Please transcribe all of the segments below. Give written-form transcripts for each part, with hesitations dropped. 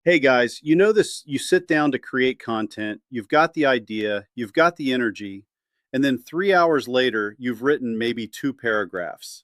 Hey guys, you know this, you sit down to create content, you've got the idea, you've got the energy, and then 3 hours later, you've written maybe two paragraphs.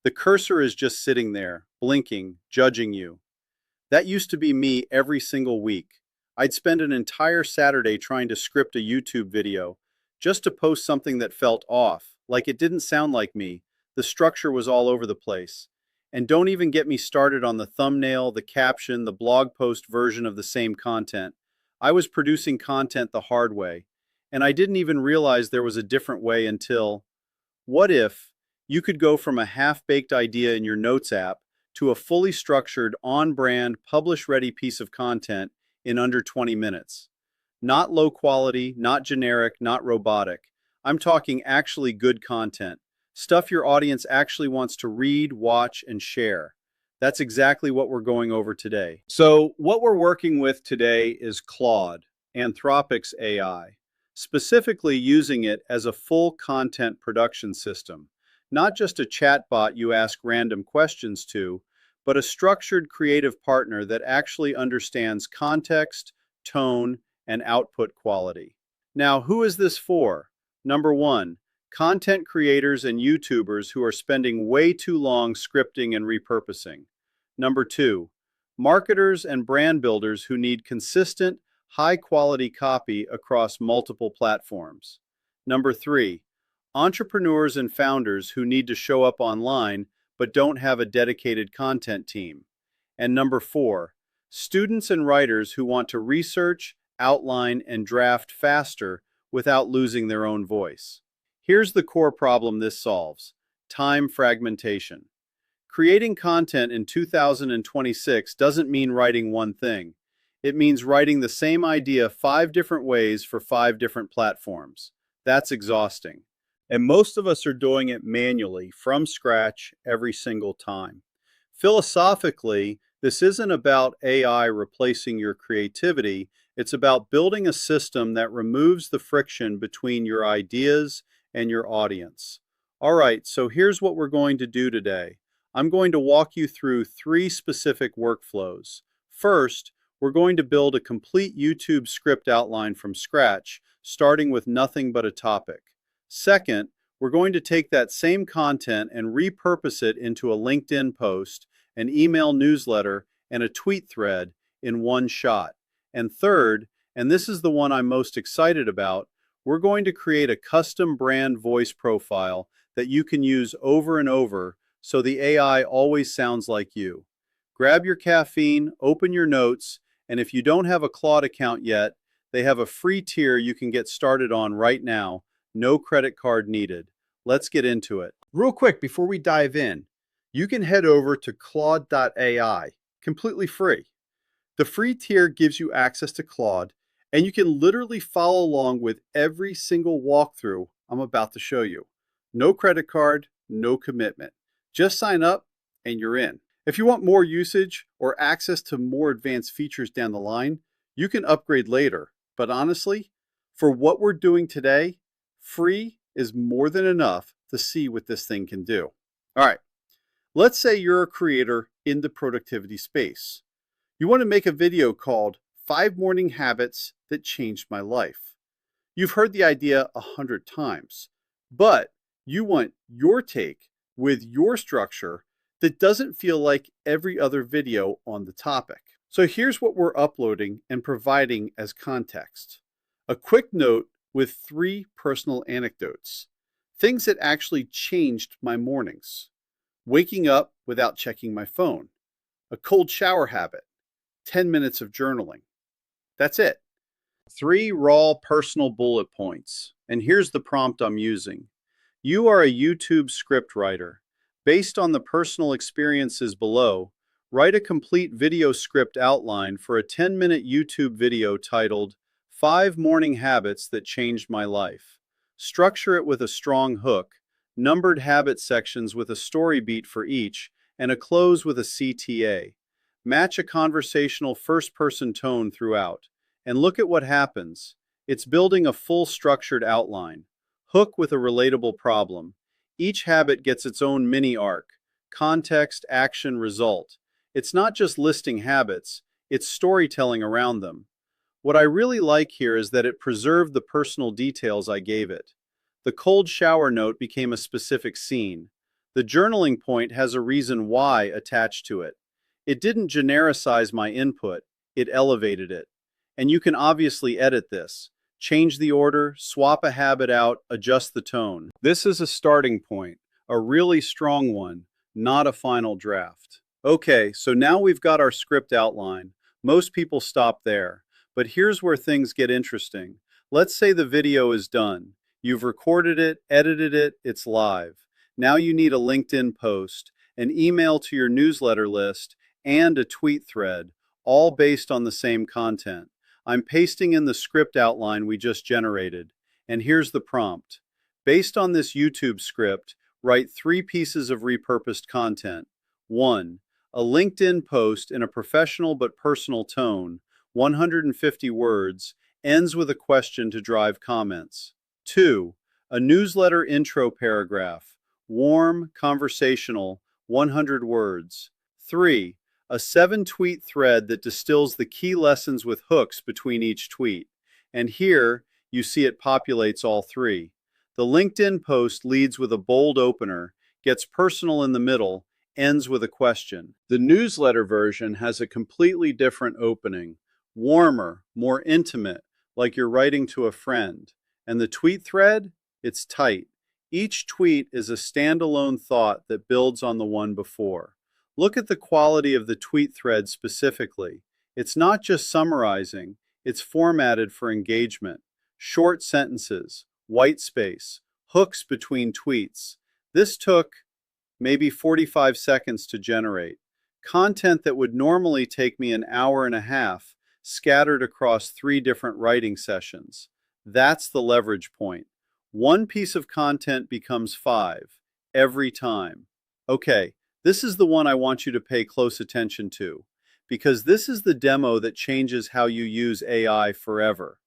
The cursor is just sitting there, blinking, judging you. That used to be me every single week. I'd spend an entire Saturday trying to script a YouTube video, just to post something that felt off, like it didn't sound like me. The structure was all over the place. And don't even get me started on the thumbnail, the caption, the blog post version of the same content. I was producing content the hard way, and I didn't even realize there was a different way until, what if you could go from a half-baked idea in your Notes app to a fully structured, on-brand, publish-ready piece of content in under 20 minutes? Not low quality, not generic, not robotic. I'm talking actually good content. Stuff your audience actually wants to read, watch, and share. That's exactly what we're going over today. So, what we're working with today is Claude, Anthropic's AI, specifically using it as a full content production system. Not just a chatbot you ask random questions to, but a structured creative partner that actually understands context, tone, and output quality. Now, who is this for? Number one, content creators and YouTubers who are spending way too long scripting and repurposing. Number two, marketers and brand builders who need consistent, high quality copy across multiple platforms. Number three, entrepreneurs and founders who need to show up online but don't have a dedicated content team. And number four, students and writers who want to research, outline, and draft faster without losing their own voice. Here's the core problem this solves: time fragmentation. Creating content in 2026 doesn't mean writing one thing. It means writing the same idea 5 different ways for 5 different platforms. That's exhausting. And most of us are doing it manually, from scratch, every single time. Philosophically, this isn't about AI replacing your creativity. It's about building a system that removes the friction between your ideas and your audience. All right, so here's what we're going to do today. I'm going to walk you through 3 specific workflows. First, we're going to build a complete YouTube script outline from scratch, starting with nothing but a topic. Second, we're going to take that same content and repurpose it into a LinkedIn post, an email newsletter, and a tweet thread in one shot. And third, and this is the one I'm most excited about, we're going to create a custom brand voice profile that you can use over and over so the AI always sounds like you. Grab your caffeine, open your notes, and if you don't have a Claude account yet, they have a free tier you can get started on right now. No credit card needed. Let's get into it. Real quick, before we dive in, you can head over to Claude.ai, completely free. The free tier gives you access to Claude, and you can literally follow along with every single walkthrough I'm about to show you. No credit card, no commitment. Just sign up and you're in. If you want more usage or access to more advanced features down the line, you can upgrade later. But honestly, for what we're doing today, free is more than enough to see what this thing can do. All right, let's say you're a creator in the productivity space. You want to make a video called 5 Morning Habits That Changed My Life. You've heard the idea 100 times, but you want your take with your structure that doesn't feel like every other video on the topic. So here's what we're uploading and providing as context. A quick note with 3 personal anecdotes. Things that actually changed my mornings. Waking up without checking my phone. A cold shower habit. 10 minutes of journaling. That's it. 3 raw personal bullet points. And here's the prompt I'm using. You are a YouTube script writer. Based on the personal experiences below, write a complete video script outline for a 10-minute YouTube video titled 5 Morning Habits That Changed My Life. Structure it with a strong hook, numbered habit sections with a story beat for each, and a close with a CTA. Match a conversational first-person tone throughout, and look at what happens. It's building a full structured outline. Hook with a relatable problem. Each habit gets its own mini arc: context, action, result. It's not just listing habits, it's storytelling around them. What I really like here is that it preserved the personal details I gave it. The cold shower note became a specific scene. The journaling point has a reason why attached to it. It didn't genericize my input, it elevated it. And you can obviously edit this. Change the order, swap a habit out, adjust the tone. This is a starting point, a really strong one, not a final draft. Okay, so now we've got our script outline. Most people stop there. But here's where things get interesting. Let's say the video is done. You've recorded it, edited it, it's live. Now you need a LinkedIn post, an email to your newsletter list, and a tweet thread, all based on the same content. I'm pasting in the script outline we just generated. And here's the prompt. Based on this YouTube script, write 3 pieces of repurposed content. 1. A LinkedIn post in a professional but personal tone, 150 words, ends with a question to drive comments. 2. A newsletter intro paragraph, warm, conversational, 100 words. 3. A 7-tweet thread that distills the key lessons with hooks between each tweet. And here, you see it populates all 3. The LinkedIn post leads with a bold opener, gets personal in the middle, ends with a question. The newsletter version has a completely different opening, warmer, more intimate, like you're writing to a friend. And the tweet thread? It's tight. Each tweet is a standalone thought that builds on the one before. Look at the quality of the tweet thread specifically. It's not just summarizing, it's formatted for engagement. Short sentences, white space, hooks between tweets. This took maybe 45 seconds to generate. Content that would normally take me an hour and a half, scattered across 3 different writing sessions. That's the leverage point. One piece of content becomes 5, every time. Okay, this is the one I want you to pay close attention to, because this is the demo that changes how you use AI forever.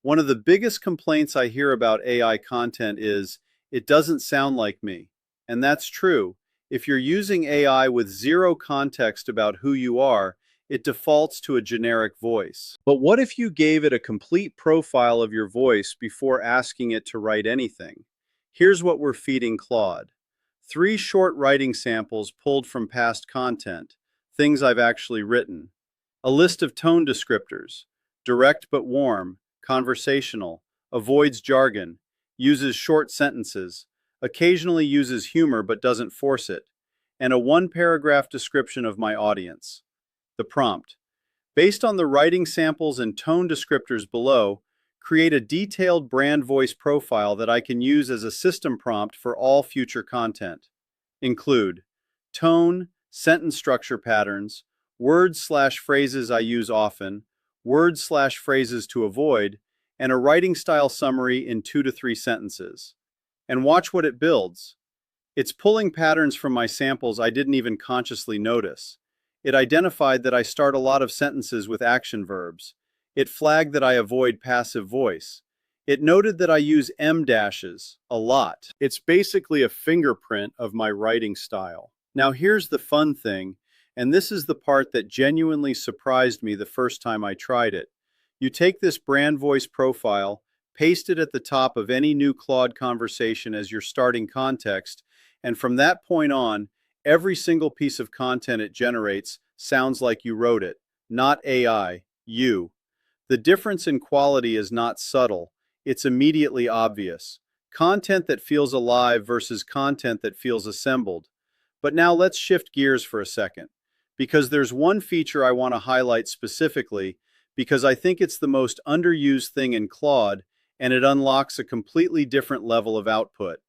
One of the biggest complaints I hear about AI content is, it doesn't sound like me. And that's true. If you're using AI with 0 context about who you are, it defaults to a generic voice. But what if you gave it a complete profile of your voice before asking it to write anything? Here's what we're feeding Claude. 3 short writing samples pulled from past content, things I've actually written. A list of tone descriptors, direct but warm, conversational, avoids jargon, uses short sentences, occasionally uses humor but doesn't force it, and a 1-paragraph description of my audience. The prompt. Based on the writing samples and tone descriptors below, create a detailed brand voice profile that I can use as a system prompt for all future content. Include tone, sentence structure patterns, words/phrases I use often, words/phrases to avoid, and a writing style summary in 2 to 3 sentences. And watch what it builds. It's pulling patterns from my samples I didn't even consciously notice. It identified that I start a lot of sentences with action verbs. It flagged that I avoid passive voice. It noted that I use em-dashes a lot. It's basically a fingerprint of my writing style. Now here's the fun thing, and this is the part that genuinely surprised me the first time I tried it. You take this brand voice profile, paste it at the top of any new Claude conversation as your starting context, and from that point on, every single piece of content it generates sounds like you wrote it, not AI, you. The difference in quality is not subtle, it's immediately obvious. Content that feels alive versus content that feels assembled. But now let's shift gears for a second, because there's one feature I want to highlight specifically, because I think it's the most underused thing in Claude, and it unlocks a completely different level of output.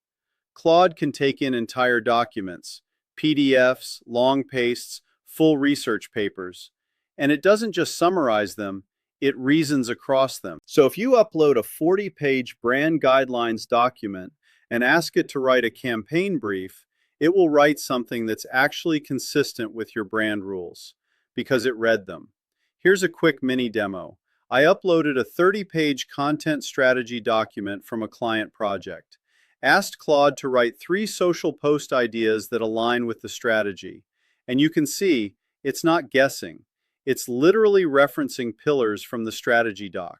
Claude can take in entire documents, PDFs, long pastes, full research papers. And it doesn't just summarize them, it reasons across them. So if you upload a 40-page brand guidelines document and ask it to write a campaign brief, it will write something that's actually consistent with your brand rules, because it read them. Here's a quick mini demo. I uploaded a 30-page content strategy document from a client project. Asked Claude to write 3 social post ideas that align with the strategy. And you can see, it's not guessing. It's literally referencing pillars from the strategy doc.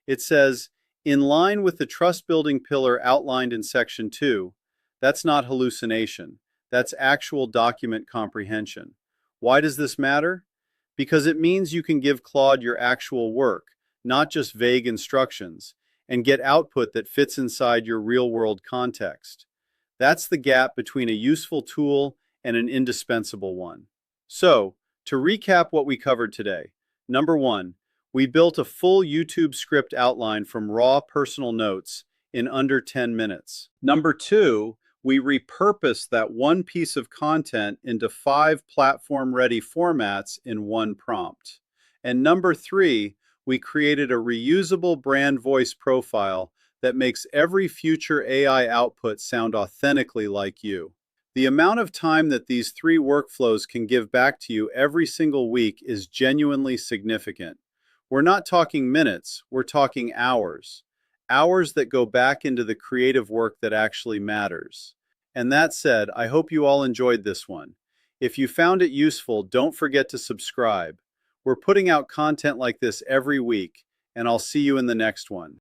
It says, in line with the trust building pillar outlined in section 2, that's not hallucination. That's actual document comprehension. Why does this matter? Because it means you can give Claude your actual work, not just vague instructions, and get output that fits inside your real-world context. That's the gap between a useful tool and an indispensable one. So, to recap what we covered today, number 1, we built a full YouTube script outline from raw personal notes in under 10 minutes. Number 2, we repurposed that one piece of content into 5 platform-ready formats in one prompt. And number 3, we created a reusable brand voice profile that makes every future AI output sound authentically like you. The amount of time that these 3 workflows can give back to you every single week is genuinely significant. We're not talking minutes, we're talking hours. Hours that go back into the creative work that actually matters. And that said, I hope you all enjoyed this one. If you found it useful, don't forget to subscribe. We're putting out content like this every week, and I'll see you in the next one.